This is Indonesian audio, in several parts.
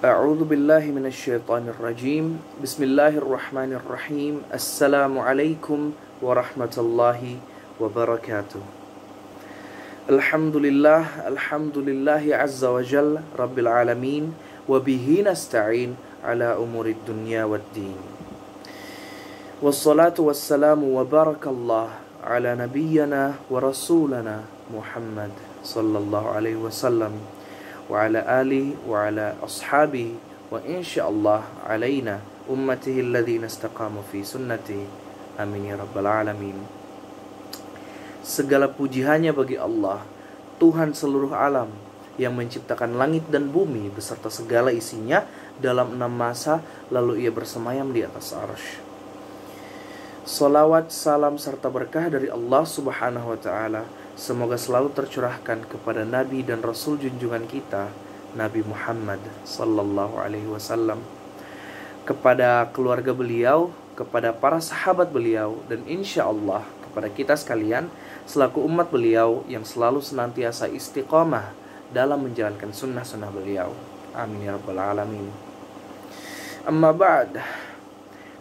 A'udzu billahi minasyaitonir rajim. Bismillahirrahmanirrahim. Assalamualaikum warahmatullahi wabarakatuh. Alhamdulillahi azza wa jalla rabbil alamin wa bihi nasta'in ala umurid dunya waddin. Wassalatu wassalamu wa barakallah ala nabiyyina wa rasulana Muhammad sallallahu alaihi wasallam wa ala alihi wa ala ashabihi wa insyaallah alaina ummatihi alladhina istaqamu fi sunnati. Amin ya rabbal alamin. Segala puji hanya bagi Allah, Tuhan seluruh alam, yang menciptakan langit dan bumi beserta segala isinya dalam 6 masa, lalu ia bersemayam di atas arsy. Salawat, salam serta berkah dari Allah subhanahu wa ta'ala semoga selalu tercurahkan kepada Nabi dan Rasul junjungan kita, Nabi Muhammad sallallahu alaihi wasallam, kepada keluarga beliau, kepada para sahabat beliau, dan insya Allah kepada kita sekalian selaku umat beliau yang selalu senantiasa istiqomah dalam menjalankan sunnah-sunnah beliau. Amin ya rabbal alamin. Amma ba'd.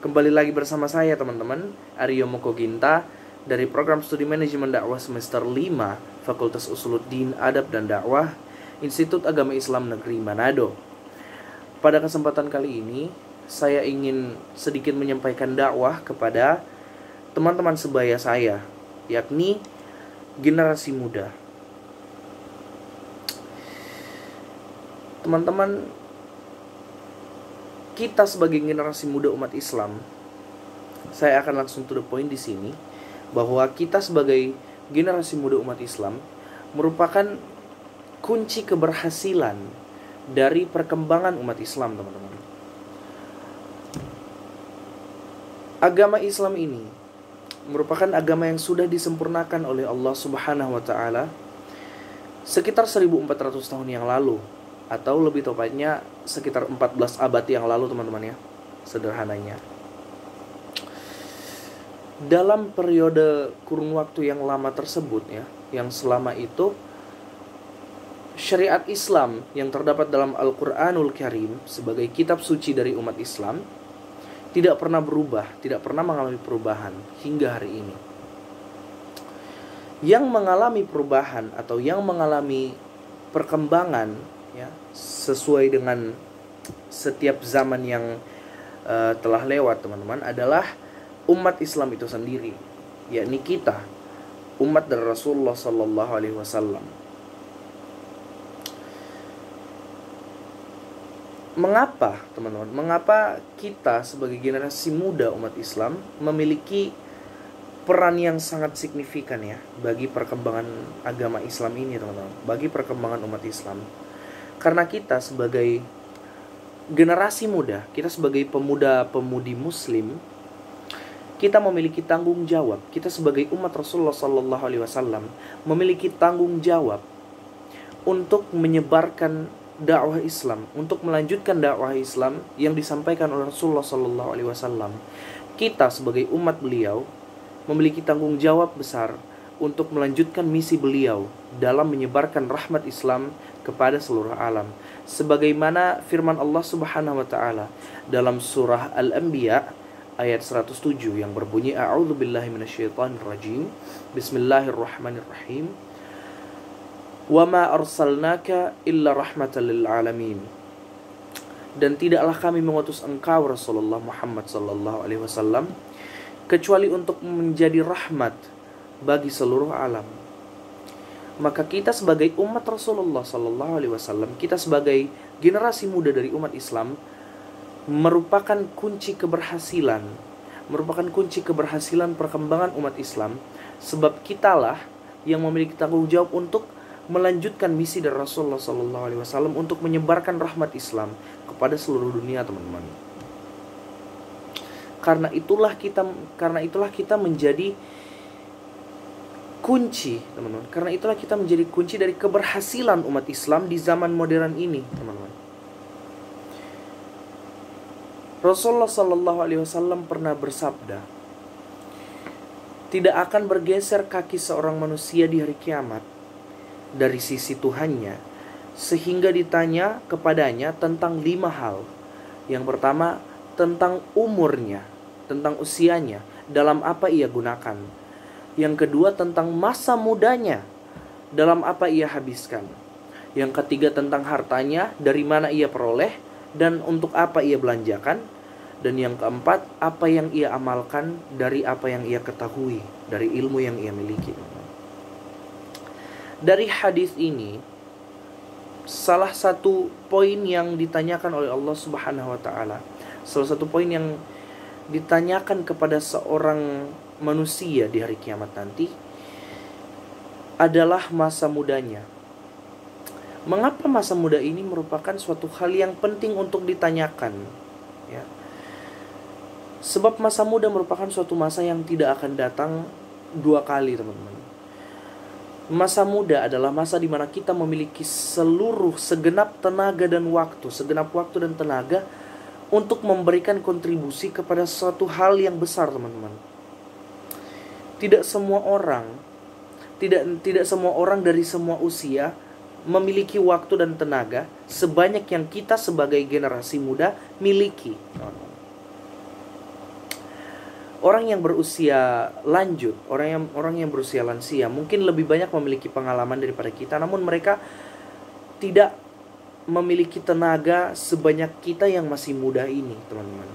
Kembali lagi bersama saya teman-teman, Aryo Mokoginta dari program studi manajemen dakwah semester 5 Fakultas Usuluddin Adab dan Dakwah Institut Agama Islam Negeri Manado. Pada kesempatan kali ini saya ingin sedikit menyampaikan dakwah kepada teman-teman sebaya saya, yakni generasi muda. Teman-teman, kita sebagai generasi muda umat Islam, saya akan langsung to the point di sini, bahwa kita sebagai generasi muda umat Islam merupakan kunci keberhasilan dari perkembangan umat Islam, teman-teman. Agama Islam ini merupakan agama yang sudah disempurnakan oleh Allah Subhanahu wa ta'ala sekitar 1400 tahun yang lalu, atau lebih tepatnya sekitar 14 abad yang lalu, teman-teman ya, sederhananya. Dalam periode kurun waktu yang lama tersebut ya, yang selama itu syariat Islam yang terdapat dalam Al-Qur'anul Karim sebagai kitab suci dari umat Islam tidak pernah berubah, tidak pernah mengalami perubahan hingga hari ini. Yang mengalami perubahan atau yang mengalami perkembangan ya, sesuai dengan setiap zaman yang telah lewat, teman-teman, adalah umat Islam itu sendiri, yakni kita, umat dari Rasulullah sallallahu alaihi wasallam. Mengapa, teman-teman? Mengapa kita sebagai generasi muda umat Islam memiliki peran yang sangat signifikan ya bagi perkembangan agama Islam ini, teman-teman, bagi perkembangan umat Islam? Karena kita sebagai generasi muda, kita sebagai pemuda-pemudi muslim, kita memiliki tanggung jawab. Kita sebagai umat Rasulullah sallallahu alaihi wasallam memiliki tanggung jawab untuk menyebarkan dakwah Islam, untuk melanjutkan dakwah Islam yang disampaikan oleh Rasulullah sallallahu alaihi wasallam. Kita sebagai umat beliau memiliki tanggung jawab besar untuk melanjutkan misi beliau dalam menyebarkan rahmat Islam kepada seluruh alam. Sebagaimana firman Allah Subhanahu wa taala dalam surah Al-Anbiya ayat 107 yang berbunyi, A'udzu billahi minasyaitonir rajim. Bismillahirrahmanirrahim. Wa ma arsalnaka illa rahmatan lil alamin. Dan tidaklah kami mengutus engkau Rasulullah Muhammad sallallahu alaihi wasallam kecuali untuk menjadi rahmat bagi seluruh alam. Maka kita sebagai umat Rasulullah sallallahu alaihi wasallam, kita sebagai generasi muda dari umat Islam merupakan kunci keberhasilan, perkembangan umat Islam, sebab kitalah yang memiliki tanggung jawab untuk melanjutkan misi dari Rasulullah sallallahu alaihi wasallam untuk menyebarkan rahmat Islam kepada seluruh dunia, teman-teman. Karena itulah kita menjadi kunci, teman-teman. Karena itulah kita menjadi kunci dari keberhasilan umat Islam di zaman modern ini, teman-teman. Rasulullah sallallahu alaihi wasallam pernah bersabda, tidak akan bergeser kaki seorang manusia di hari kiamat dari sisi Tuhannya sehingga ditanya kepadanya tentang 5 hal. Yang pertama, tentang umurnya, tentang usianya, dalam apa ia gunakan. Yang kedua, tentang masa mudanya, dalam apa ia habiskan. Yang ketiga, tentang hartanya, dari mana ia peroleh dan untuk apa ia belanjakan. Dan yang keempat, apa yang ia amalkan dari apa yang ia ketahui, dari ilmu yang ia miliki. Dari hadis ini, salah satu poin yang ditanyakan oleh Allah Subhanahu wa taala, salah satu poin yang ditanyakan kepada seorang manusia di hari kiamat nanti adalah masa mudanya. Mengapa masa muda ini merupakan suatu hal yang penting untuk ditanyakan? Ya. Sebab masa muda merupakan suatu masa yang tidak akan datang 2 kali, teman-teman. Masa muda adalah masa di mana kita memiliki segenap tenaga dan waktu, untuk memberikan kontribusi kepada suatu hal yang besar, teman-teman. Tidak semua orang dari semua usia memiliki waktu dan tenaga sebanyak yang kita sebagai generasi muda miliki. Orang yang berusia lanjut, orang yang berusia lansia mungkin lebih banyak memiliki pengalaman daripada kita, namun mereka tidak memiliki tenaga sebanyak kita yang masih muda ini, teman-teman.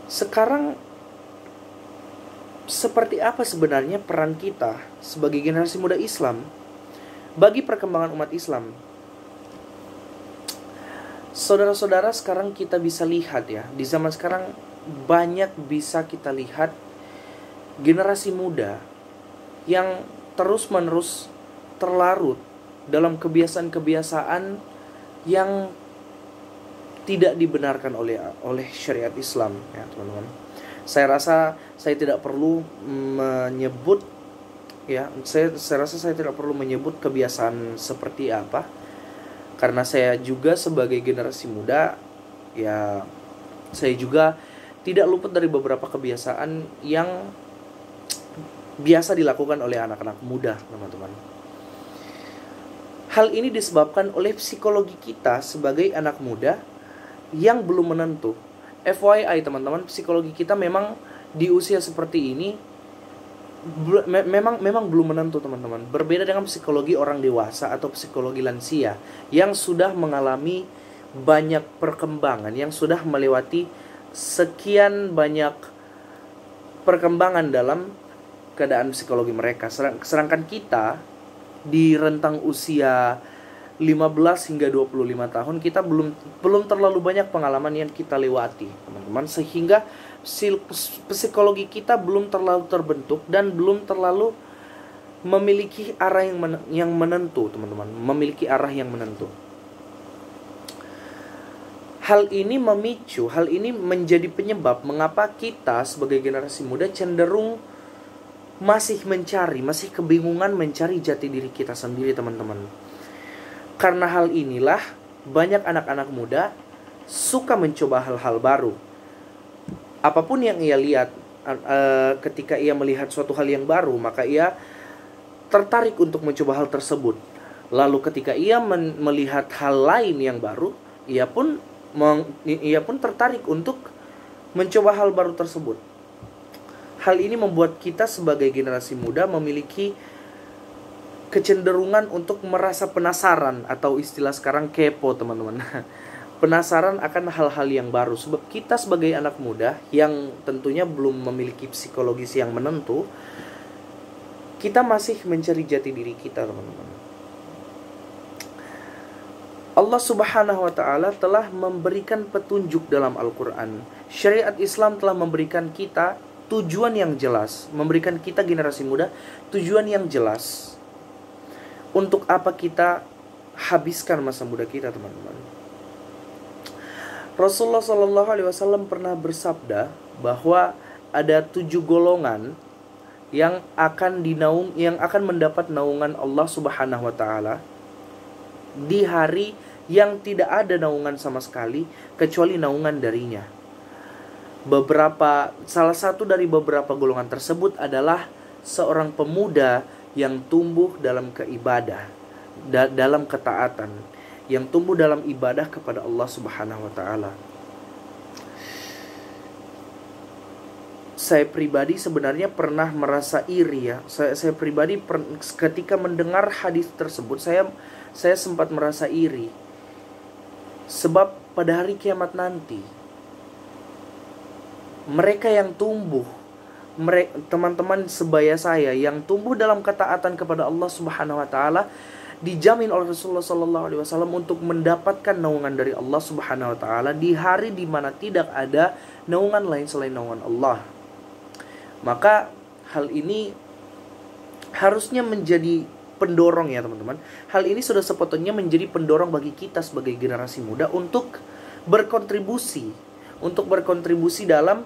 Sekarang, seperti apa sebenarnya peran kita sebagai generasi muda Islam bagi perkembangan umat Islam? Saudara-saudara, sekarang kita bisa lihat ya, di zaman sekarang banyak bisa kita lihat generasi muda yang terus-menerus terlarut dalam kebiasaan-kebiasaan yang tidak dibenarkan oleh syariat Islam, ya teman-teman. Saya rasa saya tidak perlu menyebut kebiasaan seperti apa, karena saya juga sebagai generasi muda, ya saya juga tidak luput dari beberapa kebiasaan yang biasa dilakukan oleh anak-anak muda, teman-teman. Hal ini disebabkan oleh psikologi kita sebagai anak muda yang belum menentu. FYI teman-teman, psikologi kita memang di usia seperti ini memang belum menentu, teman-teman. Berbeda dengan psikologi orang dewasa atau psikologi lansia yang sudah mengalami banyak perkembangan, yang sudah melewati sekian banyak perkembangan dalam keadaan psikologi mereka. Sedangkan kita di rentang usia 15 hingga 25 tahun kita belum terlalu banyak pengalaman yang kita lewati, teman-teman, sehingga psikologi kita belum terlalu terbentuk dan belum terlalu memiliki arah yang menentu, teman-teman, memiliki arah yang menentu. Hal ini menjadi penyebab mengapa kita sebagai generasi muda cenderung masih kebingungan mencari jati diri kita sendiri, teman-teman. Karena hal inilah banyak anak-anak muda suka mencoba hal-hal baru. Apapun yang ia lihat, ketika ia melihat suatu hal yang baru, maka ia tertarik untuk mencoba hal tersebut. Lalu ketika ia melihat hal lain yang baru, ia pun tertarik untuk mencoba hal baru tersebut. Hal ini membuat kita sebagai generasi muda memiliki kecenderungan untuk merasa penasaran, atau istilah sekarang kepo, teman-teman. Penasaran akan hal-hal yang baru. Sebab kita sebagai anak muda yang tentunya belum memiliki psikologis yang menentu, kita masih mencari jati diri kita, teman-teman. Allah Subhanahu wa ta'ala telah memberikan petunjuk dalam Al-Quran. Syariat Islam telah memberikan kita tujuan yang jelas, memberikan kita generasi muda tujuan yang jelas untuk apa kita habiskan masa muda kita, teman-teman. Rasulullah SAW pernah bersabda bahwa ada 7 golongan yang akan mendapat naungan Allah Subhanahu wa ta'ala di hari yang tidak ada naungan sama sekali kecuali naungan darinya. Salah satu dari beberapa golongan tersebut adalah seorang pemuda yang tumbuh dalam dalam ketaatan, yang tumbuh dalam ibadah kepada Allah Subhanahu wa taala. Saya pribadi sebenarnya pernah merasa iri ya. Saya pribadi ketika mendengar hadis tersebut, saya sempat merasa iri. Sebab pada hari kiamat nanti, mereka yang tumbuh, teman-teman sebaya saya yang tumbuh dalam ketaatan kepada Allah Subhanahu wa taala, dijamin oleh Rasulullah sallallahu alaihi wasallam untuk mendapatkan naungan dari Allah Subhanahu wa taala di hari di mana tidak ada naungan lain selain naungan Allah. Maka hal ini harusnya menjadi pendorong ya teman-teman. Hal ini sudah sepatutnya menjadi pendorong bagi kita sebagai generasi muda untuk berkontribusi dalam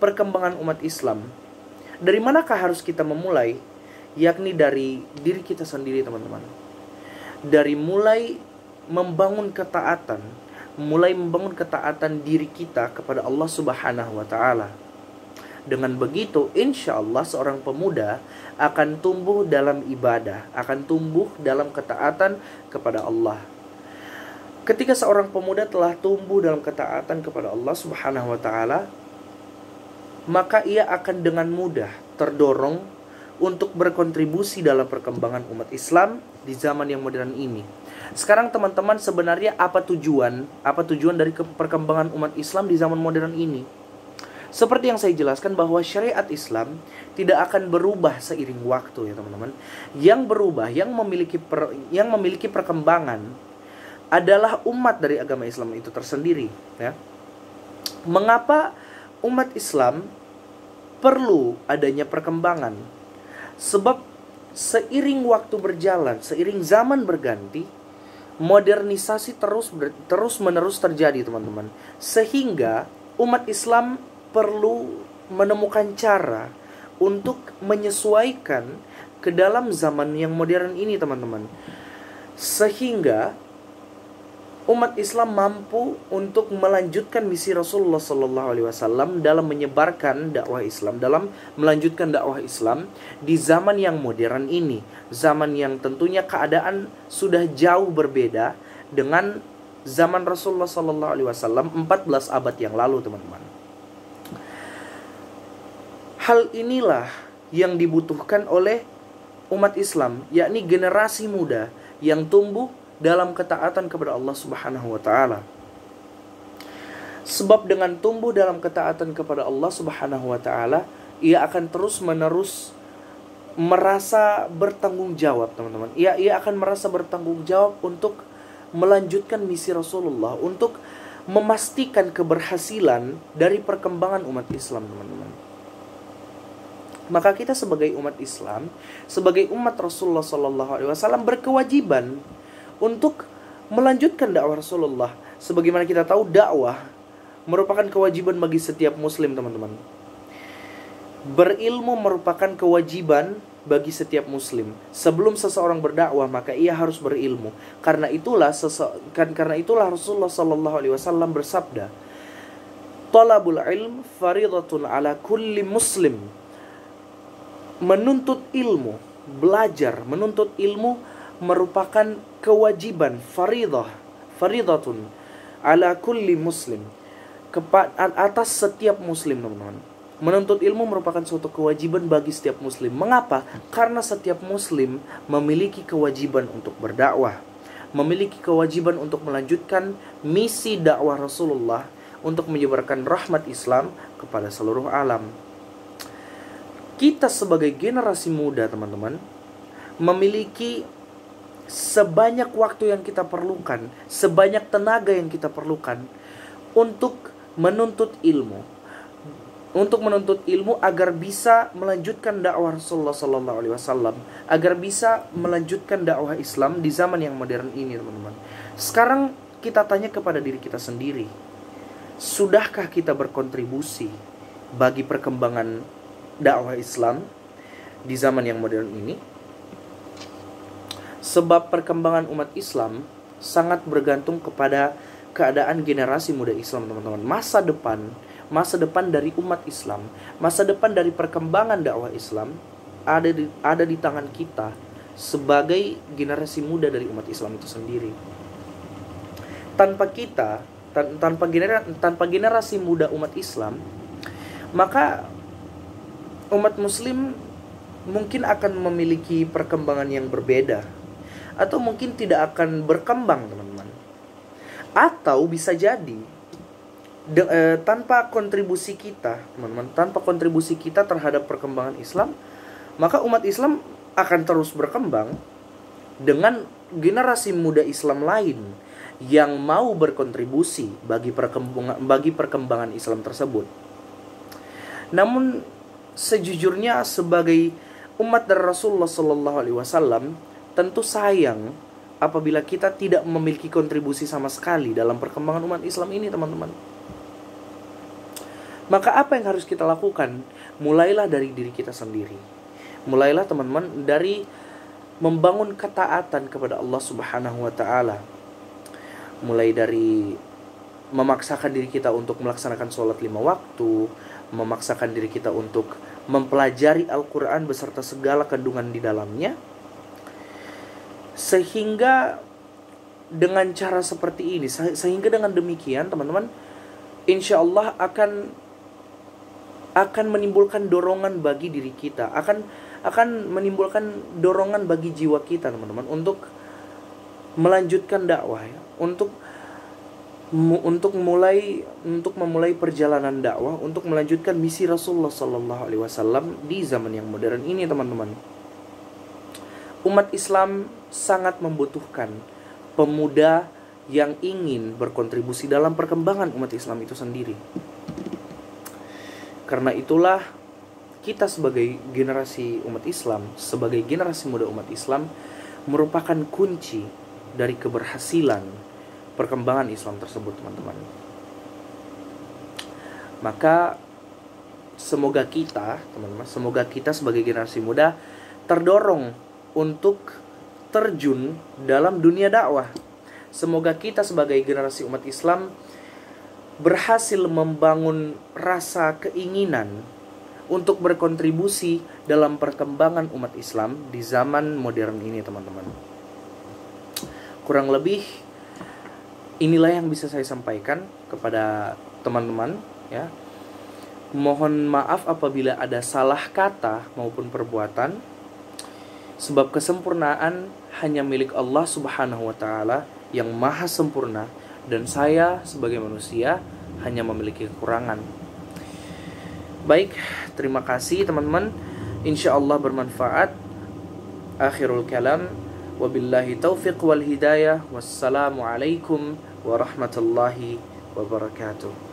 perkembangan umat Islam. Dari manakah harus kita memulai? Yakni dari diri kita sendiri teman-teman. Dari mulai membangun ketaatan diri kita kepada Allah Subhanahu wa taala. Dengan begitu, insya Allah seorang pemuda akan tumbuh dalam ibadah, akan tumbuh dalam ketaatan kepada Allah. Ketika seorang pemuda telah tumbuh dalam ketaatan kepada Allah Subhanahu wa taala, maka ia akan dengan mudah terdorong untuk berkontribusi dalam perkembangan umat Islam di zaman yang modern ini. Sekarang teman-teman, sebenarnya apa tujuan dari perkembangan umat Islam di zaman modern ini? Seperti yang saya jelaskan bahwa syariat Islam tidak akan berubah seiring waktu ya teman-teman. Yang berubah, yang memiliki perkembangan adalah umat dari agama Islam itu tersendiri ya. Mengapa umat Islam perlu adanya perkembangan? Sebab seiring waktu berjalan, seiring zaman berganti, modernisasi terus-menerus terjadi teman-teman. Sehingga umat Islam perlu menemukan cara untuk menyesuaikan ke dalam zaman yang modern ini teman-teman. Sehingga umat Islam mampu untuk melanjutkan misi Rasulullah SAW dalam menyebarkan dakwah Islam, dalam melanjutkan dakwah Islam di zaman yang modern ini. Zaman yang tentunya keadaan sudah jauh berbeda dengan zaman Rasulullah SAW 14 abad yang lalu teman-teman. Hal inilah yang dibutuhkan oleh umat Islam, yakni generasi muda yang tumbuh dalam ketaatan kepada Allah Subhanahu wa taala. Sebab dengan tumbuh dalam ketaatan kepada Allah Subhanahu wa taala, ia akan terus-menerus merasa bertanggung jawab, teman-teman. Ia akan merasa bertanggung jawab untuk melanjutkan misi Rasulullah, untuk memastikan keberhasilan dari perkembangan umat Islam, teman-teman. Maka kita sebagai umat Islam, sebagai umat Rasulullah SAW berkewajiban untuk melanjutkan dakwah Rasulullah. Sebagaimana kita tahu, dakwah merupakan kewajiban bagi setiap muslim, teman-teman. Berilmu merupakan kewajiban bagi setiap muslim. Sebelum seseorang berdakwah, maka ia harus berilmu. Karena itulah Rasulullah SAW bersabda, "Talabul ilm faridatun ala kulli muslim." Menuntut ilmu, belajar, menuntut ilmu merupakan kewajiban, faridatun ala kulli muslim, atas setiap muslim, teman-teman. Menuntut ilmu merupakan suatu kewajiban bagi setiap muslim. Mengapa? Karena setiap muslim memiliki kewajiban untuk berdakwah, memiliki kewajiban untuk melanjutkan misi dakwah Rasulullah, untuk menyebarkan rahmat Islam kepada seluruh alam. Kita sebagai generasi muda, teman-teman, memiliki sebanyak waktu yang kita perlukan, sebanyak tenaga yang kita perlukan untuk menuntut ilmu. Untuk menuntut ilmu agar bisa melanjutkan dakwah Rasulullah SAW, agar bisa melanjutkan dakwah Islam di zaman yang modern ini, teman-teman. Sekarang kita tanya kepada diri kita sendiri, sudahkah kita berkontribusi bagi perkembangan dakwah Islam di zaman yang modern ini? Sebab perkembangan umat Islam sangat bergantung kepada keadaan generasi muda Islam, teman-teman. Masa depan dari umat Islam, masa depan dari perkembangan dakwah Islam ada di tangan kita sebagai generasi muda dari umat Islam itu sendiri. Tanpa kita, tanpa generasi muda umat Islam, maka umat muslim mungkin akan memiliki perkembangan yang berbeda, atau mungkin tidak akan berkembang, teman-teman. Atau bisa jadi tanpa kontribusi kita, teman-teman, tanpa kontribusi kita terhadap perkembangan Islam, maka umat Islam akan terus berkembang dengan generasi muda Islam lain yang mau berkontribusi bagi perkembangan Islam tersebut. Namun sejujurnya sebagai umat dari Rasulullah SAW, tentu sayang apabila kita tidak memiliki kontribusi sama sekali dalam perkembangan umat Islam ini, teman-teman. Maka apa yang harus kita lakukan? Mulailah dari diri kita sendiri. Mulailah, teman-teman, dari membangun ketaatan kepada Allah Subhanahu wa taala. Mulai dari memaksakan diri kita untuk melaksanakan sholat 5 waktu, memaksakan diri kita untuk mempelajari Al-Quran beserta segala kandungan di dalamnya, sehingga dengan cara seperti ini, sehingga dengan demikian, teman-teman, insya Allah akan menimbulkan dorongan bagi diri kita, akan menimbulkan dorongan bagi jiwa kita, teman-teman, untuk melanjutkan dakwah, ya, untuk memulai perjalanan dakwah, untuk melanjutkan misi Rasulullah SAW di zaman yang modern ini, teman-teman. Umat Islam sangat membutuhkan pemuda yang ingin berkontribusi dalam perkembangan umat Islam itu sendiri. Karena itulah kita sebagai generasi umat Islam, sebagai generasi muda umat Islam, merupakan kunci dari keberhasilan perkembangan Islam tersebut, teman-teman. Maka semoga kita, teman-teman, semoga kita sebagai generasi muda terdorong untuk terjun dalam dunia dakwah. Semoga kita sebagai generasi umat Islam berhasil membangun rasa keinginan untuk berkontribusi dalam perkembangan umat Islam di zaman modern ini, teman-teman. Kurang lebih inilah yang bisa saya sampaikan kepada teman-teman, ya. Mohon maaf apabila ada salah kata maupun perbuatan, sebab kesempurnaan hanya milik Allah Subhanahu wa taala yang maha sempurna, dan saya sebagai manusia hanya memiliki kekurangan. Baik, terima kasih, teman-teman. Insyaallah bermanfaat. Akhirul kalam, wabillahi taufiq wal hidayah. Wassalamualaikum warahmatullahi wabarakatuh.